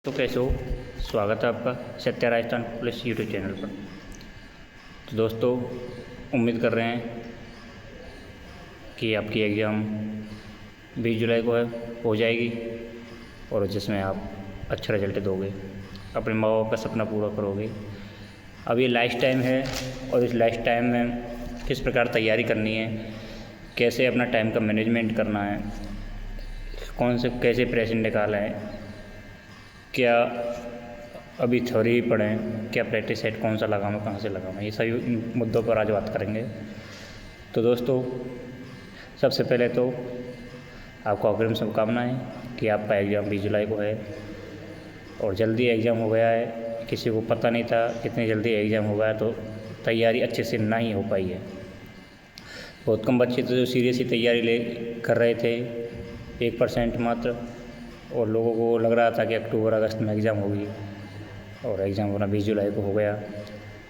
तो कैसे हो। स्वागत है आपका Satya Rajasthan police YouTube channel पर। तो दोस्तों, उम्मीद कर रहे हैं कि आपकी एग्ज़ाम 20 जुलाई को हो जाएगी और जिसमें आप अच्छा रिजल्ट दोगे, अपने माँ बाप का सपना पूरा करोगे। अब ये लास्ट टाइम है और इस लास्ट टाइम में किस प्रकार तैयारी करनी है, कैसे अपना टाइम का मैनेजमेंट करना है, कौन से कैसे प्रेजेंट निकाला है, क्या अभी थ्योरी ही पढ़ें, क्या प्रैक्टिस सेट कौन सा लगाऊँ, कहाँ से लगाऊँ, ये सभी मुद्दों पर आज बात करेंगे। तो दोस्तों, सबसे पहले तो आपको अग्रिम शुभकामनाएँ कि आपका एग्ज़ाम 20 जुलाई को है और जल्दी एग्ज़ाम हो गया है। किसी को पता नहीं था कितनी जल्दी एग्ज़ाम हो गया, तो तैयारी अच्छे से ना ही हो पाई है। बहुत कम बच्चे तो जो सीरियसली तैयारी कर रहे थे, 1% मात्र, और लोगों को लग रहा था कि अक्टूबर अगस्त में एग्ज़ाम होगी और एग्ज़ाम होना 20 जुलाई को हो गया।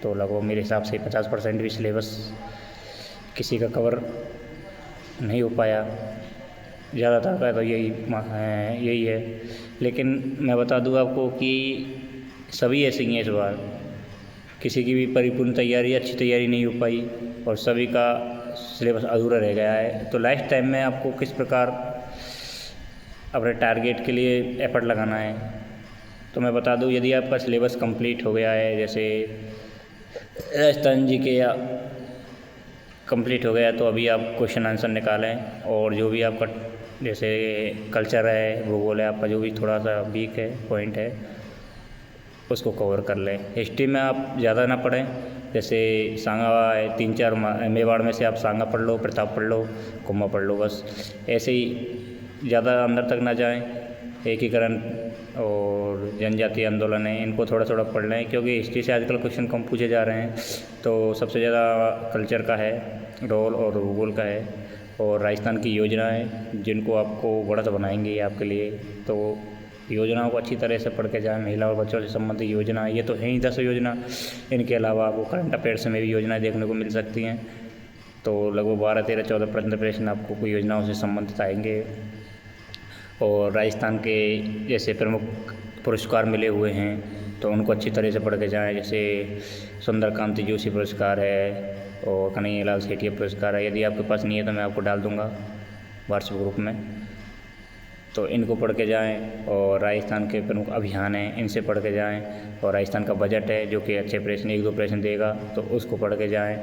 तो लगभग मेरे हिसाब से 50% भी सिलेबस किसी का कवर नहीं हो पाया। ज़्यादातर का तो यही है। लेकिन मैं बता दूं आपको कि सभी ऐसे ही हैं इस बार, किसी की भी परिपूर्ण तैयारी, अच्छी तैयारी नहीं हो पाई और सभी का सिलेबस अधूरा रह गया है। तो लास्ट टाइम में आपको किस प्रकार अपने टारगेट के लिए एफर्ट लगाना है, तो मैं बता दूं, यदि आपका सिलेबस कंप्लीट हो गया है, जैसे राजस्थान जी के या कंप्लीट हो गया, तो अभी आप क्वेश्चन आंसर निकालें और जो भी आपका जैसे कल्चर है, भूगोल है, आपका जो भी थोड़ा सा वीक है पॉइंट है, उसको कवर कर लें। हिस्ट्री में आप ज़्यादा ना पढ़ें, जैसे सांगा है 3-4 मेवाड़ में से आप सांगा पढ़ लो, प्रताप पढ़ लो, कुम्मा पढ़ लो, बस ऐसे ही ज़्यादा अंदर तक ना जाएं। एकीकरण और जनजातीय आंदोलन है, इनको थोड़ा थोड़ा पढ़ लें, क्योंकि हिस्ट्री से आजकल क्वेश्चन कम पूछे जा रहे हैं। तो सबसे ज़्यादा कल्चर का है रोल और भूगोल का है, और राजस्थान की योजनाएं जिनको आपको बढ़त बनाएंगी आपके लिए। तो योजनाओं को अच्छी तरह से पढ़ के जाएँ। महिला और बच्चों से संबंधित योजना, ये तो है ही 10 योजना, इनके अलावा आपको करंट अफेयर्स में भी योजनाएँ देखने को मिल सकती हैं। तो लगभग 12, 13, 14 प्रश्न आपको कोई योजनाओं से संबंधित आएंगे। और राजस्थान के जैसे प्रमुख पुरस्कार मिले हुए हैं तो उनको अच्छी तरह से पढ़ के जाएँ। जैसे सुंदरकांति जोशी पुरस्कार है और कन्हैयालाल सेठिया पुरस्कार है। यदि आपके पास नहीं है तो मैं आपको डाल दूँगा व्हाट्सएप ग्रुप में, तो इनको पढ़ के जाएँ। और राजस्थान के प्रमुख अभियान हैं, इनसे पढ़ के जाएँ। और राजस्थान का बजट है जो कि अच्छे प्रश्न 1-2 प्रश्न देगा, तो उसको पढ़ के जाएँ।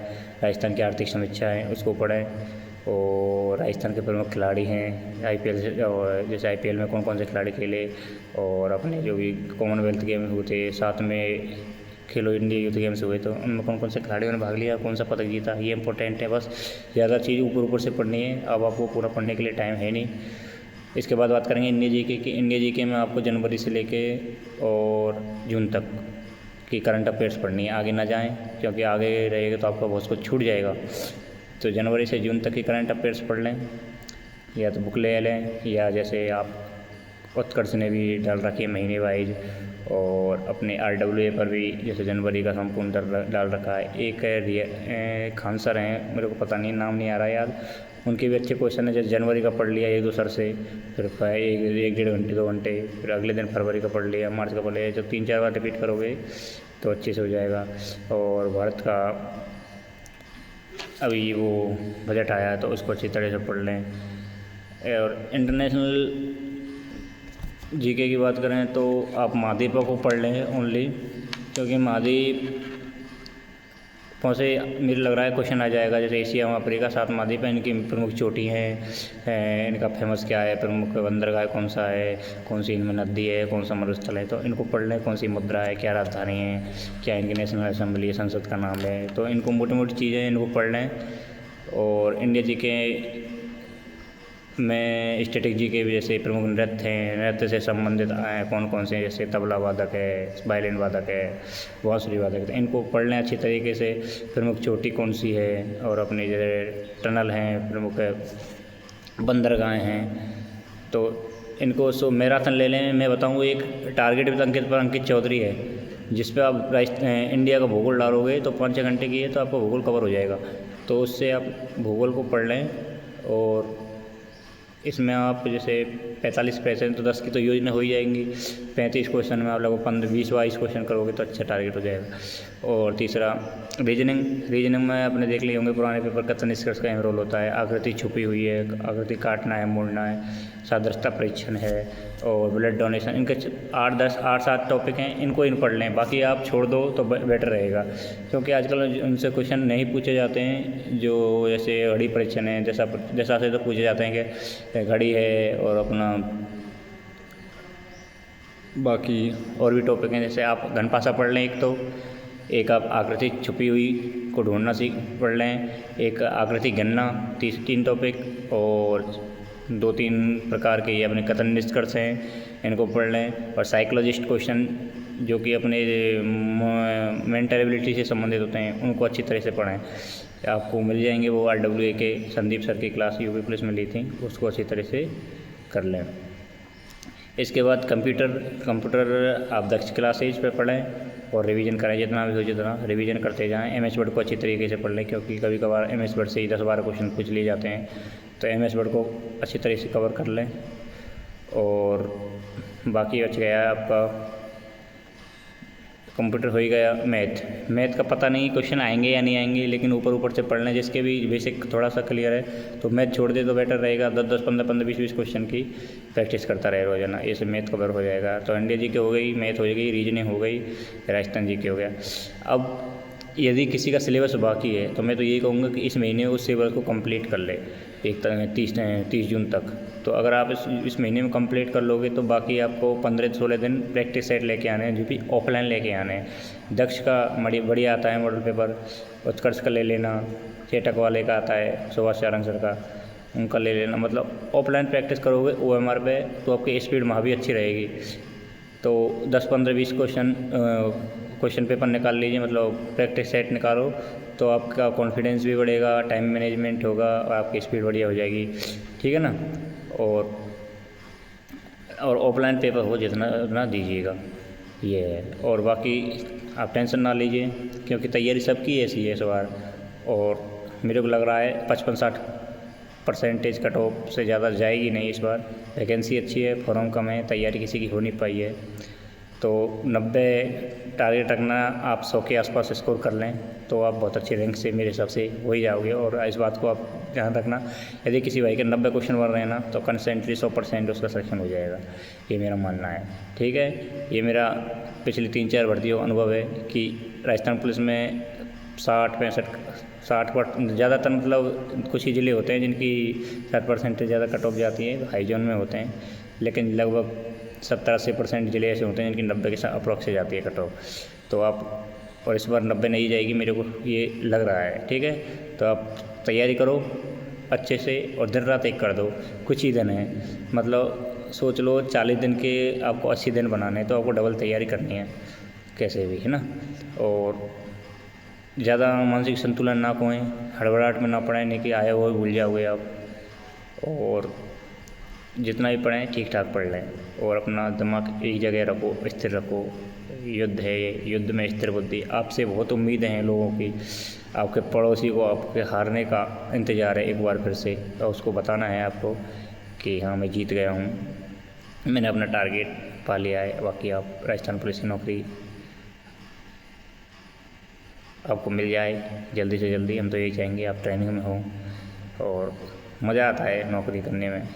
राजस्थान की आर्थिक समीक्षा है, उसको पढ़ें। और राजस्थान के प्रमुख खिलाड़ी हैं IPL से, और जैसे IPL में कौन कौन से खिलाड़ी खेले, और अपने जो भी कॉमनवेल्थ गेम हुए थे, साथ में खेलो इंडिया यूथ गेम्स हुए, तो उनमें कौन कौन से खिलाड़ियों ने भाग लिया, कौन सा पदक जीता, ये इंपॉर्टेंट है। बस ज़्यादा चीज़ ऊपर ऊपर से पढ़नी है, अब आपको पूरा पढ़ने के लिए टाइम है नहीं। इसके बाद बात करेंगे इंडिया जीके की। इंडिया जीके में आपको जनवरी से लेके और जून तक की करंट अफेयर्स पढ़नी है, आगे ना जाएं, क्योंकि आगे रहेगा तो आपका बहुत कुछ छूट जाएगा। तो जनवरी से जून तक की करंट अफेयर्स पढ़ लें, या तो बुक ले लें, या जैसे आप उत्कर्ष ने भी डाल रखी है महीने वाइज, और अपने RWA पर भी जैसे जनवरी का संपूर्ण डाल रखा है। एक है खान सर हैं, मेरे को पता नहीं, नाम नहीं आ रहा याद, उनके भी अच्छे क्वेश्चन है। जैसे जनवरी का पढ़ लिया 1-2 सर से, फिर 1-1.5 घंटे 2 घंटे, फिर अगले दिन फरवरी का पढ़ लिया, मार्च का पढ़ लिया। जब 3-4 बार रिपीट करोगे तो अच्छे से हो जाएगा। और भारत का अभी वो बजट आया है तो उसको अच्छी तरह से पढ़ लें। और इंटरनेशनल जीके की बात करें तो आप महाद्वीपों को पढ़ लें ओनली, क्योंकि महाद्वीपों से मुझे लग रहा है क्वेश्चन आ जाएगा। जैसे एशिया और अफ्रीका 7 महाद्वीप हैं, इनकी प्रमुख चोटी हैं, इनका फेमस क्या है, प्रमुख बंदरगाह कौन सा है, कौन सी इनमें नदी है, कौन सा मरुस्थल है, तो इनको पढ़ लें। कौन सी मुद्रा है, क्या राजधानी है, क्या इनकी नेशनल असेंबली संसद का नाम है, तो इनको मोटी मोटी चीज़ें इनको पढ़ लें। और इंडिया जीके में स्टैटिक जीके भी जैसे प्रमुख नृत्य हैं, नृत्य से संबंधित कौन कौन से, जैसे तबला वादक है, वायलिन वादक है, बांसुरी वादक है, तो इनको पढ़ लें अच्छी तरीके से। प्रमुख चोटी कौन सी है, और अपने जैसे टनल हैं, प्रमुख बंदरगाह हैं, तो इनको मैराथन ले लें। मैं बताऊँ, एक टारगेट भी अंकित चौधरी है, जिस पे आप इंडिया का भूगोल डालोगे तो 5-6 घंटे की है, तो आपका भूगोल कवर हो जाएगा। तो उससे आप भूगोल को पढ़ लें। और इसमें आप जैसे 45 क्वेश्चन तो 10 की तो योजना हो ही जाएंगी। 35 क्वेश्चन में आप लगभग 15-20-22 क्वेश्चन करोगे तो अच्छा टारगेट हो जाएगा। और तीसरा रीजनिंग में आपने देख लिए होंगे पुराने पेपर कथन निष्कर्ष का अहम रोल होता है। आकृति छुपी हुई है, आकृति काटना है, मोड़ना है, सादृश्यता परीक्षण है और ब्लड डोनेशन। इनके 8-7 टॉपिक हैं, इनको पढ़ लें, बाकी आप छोड़ दो तो बेटर रहेगा। क्योंकि आजकल उनसे क्वेश्चन नहीं पूछे जाते हैं, जो जैसे घड़ी परीक्षण है जैसा से तो पूछे जाते हैं कि घड़ी है और अपना बाकी और भी टॉपिक हैं। जैसे आप घनपाशा पढ़ लें, एक आप आकृति छुपी हुई को ढूंढना पढ़ लें, एक आकृति गणना, 3 टॉपिक और 2-3 प्रकार के ये अपने कथन निष्कर्ष हैं, इनको पढ़ लें। और साइकोलॉजिस्ट क्वेश्चन जो कि अपने मेंटल एबिलिटी से संबंधित होते हैं, उनको अच्छी तरह से पढ़ें। आपको मिल जाएंगे, वो RWA के संदीप सर की क्लास यूपी पुलिस में ली थी, उसको अच्छी तरह से कर लें। इसके बाद कंप्यूटर आप दक्ष क्लासेज पर पढ़ें और रिवीजन करें, जितना भी हो जितना रिवीजन करते जाएं। MS वर्ड को अच्छी तरीके से पढ़ लें, क्योंकि कभी कभार MS वर्ड से ही 10-12 क्वेश्चन पूछ लिए जाते हैं, तो MS वर्ड को अच्छी तरह से कवर कर लें। और बाकी बच गया आपका कंप्यूटर हो ही गया। मैथ का पता नहीं क्वेश्चन आएंगे या नहीं आएंगे, लेकिन ऊपर से पढ़ लें, जिसके भी बेसिक थोड़ा सा क्लियर है तो मैथ छोड़ दे तो बेटर रहेगा। 10-10, 15-15, 20-20 क्वेश्चन की प्रैक्टिस करता रहे रोजाना, इससे मैथ कवर हो जाएगा। तो इंडिया जी के हो गई, मैथ हो गई, रीजनिंग हो गई, राजस्थान जी के हो गया। अब यदि किसी का सिलेबस बाकी है तो मैं तो यही कहूँगा कि इस महीने उस सिलेबस को कंप्लीट कर ले, 30 जून तक। तो अगर आप इस महीने में कंप्लीट कर लोगे तो बाकी आपको 15-16 दिन प्रैक्टिस सेट लेके आने हैं, जो भी ऑफलाइन लेके आने हैं। दक्ष का बढ़िया आता है मॉडल पेपर, उत्कर्ष का ले लेना, चेटक वाले का आता है, सुभाष चारण सर का, उनका ले लेना। मतलब ऑफलाइन प्रैक्टिस करोगे OMR पे तो आपकी स्पीड वहाँ भी अच्छी रहेगी। तो 10-15-20 क्वेश्चन पेपर निकाल लीजिए, मतलब प्रैक्टिस सेट निकालो, तो आपका कॉन्फिडेंस भी बढ़ेगा, टाइम मैनेजमेंट होगा और आपकी स्पीड बढ़िया हो जाएगी, ठीक है ना। और ऑफलाइन पेपर हो जितना उतना दीजिएगा, ये है। और बाकी आप टेंशन ना लीजिए, क्योंकि तैयारी सबकी ऐसी है इस बार, और मेरे को लग रहा है 55-60% कट ऑफ से ज़्यादा जाएगी नहीं इस बार। वैकेंसी अच्छी है, फॉर्म कम है, तैयारी किसी की हो नहीं पाई है। तो 90 टारगेट रखना, आप 100 के आसपास स्कोर कर लें तो आप बहुत अच्छे रैंक से मेरे हिसाब से हो ही जाओगे। और इस बात को आप ध्यान रखना, यदि किसी भाई के 90 क्वेश्चन बन रहे हैं ना, तो कंसेंट्री 100% उसका सिलेक्शन हो जाएगा, ये मेरा मानना है, ठीक है। ये मेरा पिछली 3-4 भर्तियों का अनुभव है कि राजस्थान पुलिस में 60 ज़्यादातर, मतलब कुछ ही ज़िले होते हैं जिनकी 60% से ज़्यादा कट ऑफ जाती है, हाई जोन में होते हैं, लेकिन लगभग 70-80% ज़िले ऐसे होते हैं जिनकी 90 के अप्रॉक्स से जाती है कट ऑफ। तो आप, और इस बार 90 नहीं जाएगी मेरे को ये लग रहा है, ठीक है। तो आप तैयारी करो अच्छे से और दिन रात एक कर दो। कुछ ही दिन है, मतलब सोच लो 40 दिन के आपको 80 दिन बनाने हैं, तो आपको डबल तैयारी करनी है कैसे भी, है ना। और ज़्यादा मानसिक संतुलन ना खोएं, हड़बड़ाहट में ना पढ़ें, नहीं कि आया वो भूल जाओगे आप। और जितना भी पढ़ें ठीक ठाक पढ़ लें और अपना दिमाग एक जगह रखो, स्थिर रखो। युद्ध है ये, युद्ध में स्थिर बुद्धि। आपसे बहुत उम्मीदें हैं लोगों की, आपके पड़ोसी को आपके हारने का इंतज़ार है एक बार फिर से, और उसको बताना है आपको कि हाँ मैं जीत गया हूँ, मैंने अपना टारगेट पा लिया है। बाकी आप राजस्थान पुलिस की नौकरी आपको मिल जाए जल्दी से जल्दी, हम तो यही चाहेंगे। आप ट्रेनिंग में हो और मज़ा आता है नौकरी करने में,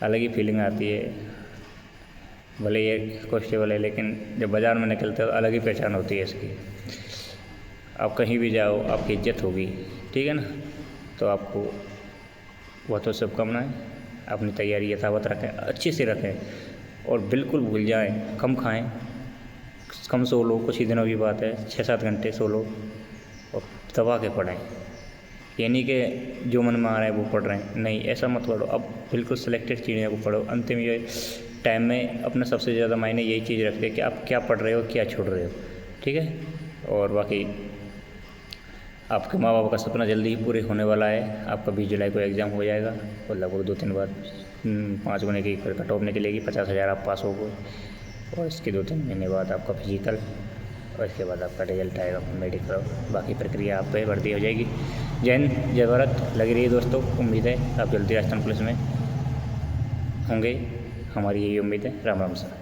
अलग ही फीलिंग आती है। भले ये कॉन्स्टेबल है, लेकिन जब बाज़ार में निकलते हो अलग ही पहचान होती है इसकी। आप कहीं भी जाओ आपकी इज्जत होगी, ठीक है ना। तो आपको बहुत शुभकामनाएं, अपनी तैयारी यथावत रखें, अच्छे से रखें और बिल्कुल भूल जाएं, कम खाएं, कम सो लो। कुछ ही दिनों की बात है, 6-7 घंटे सो लो और दबा के पढ़ें। ये नहीं कि जो मन में आ रहा है वो पढ़ रहे हैं, नहीं, ऐसा मत पढ़ो। अब बिल्कुल सिलेक्टेड चीज़ें को पढ़ो। अंतिम ये टाइम में अपना सबसे ज़्यादा मायने यही चीज़ रखते हैं कि आप क्या पढ़ रहे हो, क्या छोड़ रहे हो, ठीक है। और बाकी आपके माँ बाप का सपना जल्दी ही पूरे होने वाला है। आपका 20 जुलाई को एग्ज़ाम हो जाएगा और लगभग 2-3 बार 5 गुने की कट ऑफ निकलेगी, 50,000 आप पास हो गए। और इसके 2-3 महीने बाद आपका फिजिकल, और इसके बाद आपका रिजल्ट आएगा मेडिकल। बाकी प्रक्रिया आप पे भर्ती हो जाएगी। जय हिंद, जय भारत। लगी रही दोस्तों, उम्मीद है आप जल्दी राजस्थान पुलिस में होंगे, हमारी यही उम्मीद है। राम राम सर।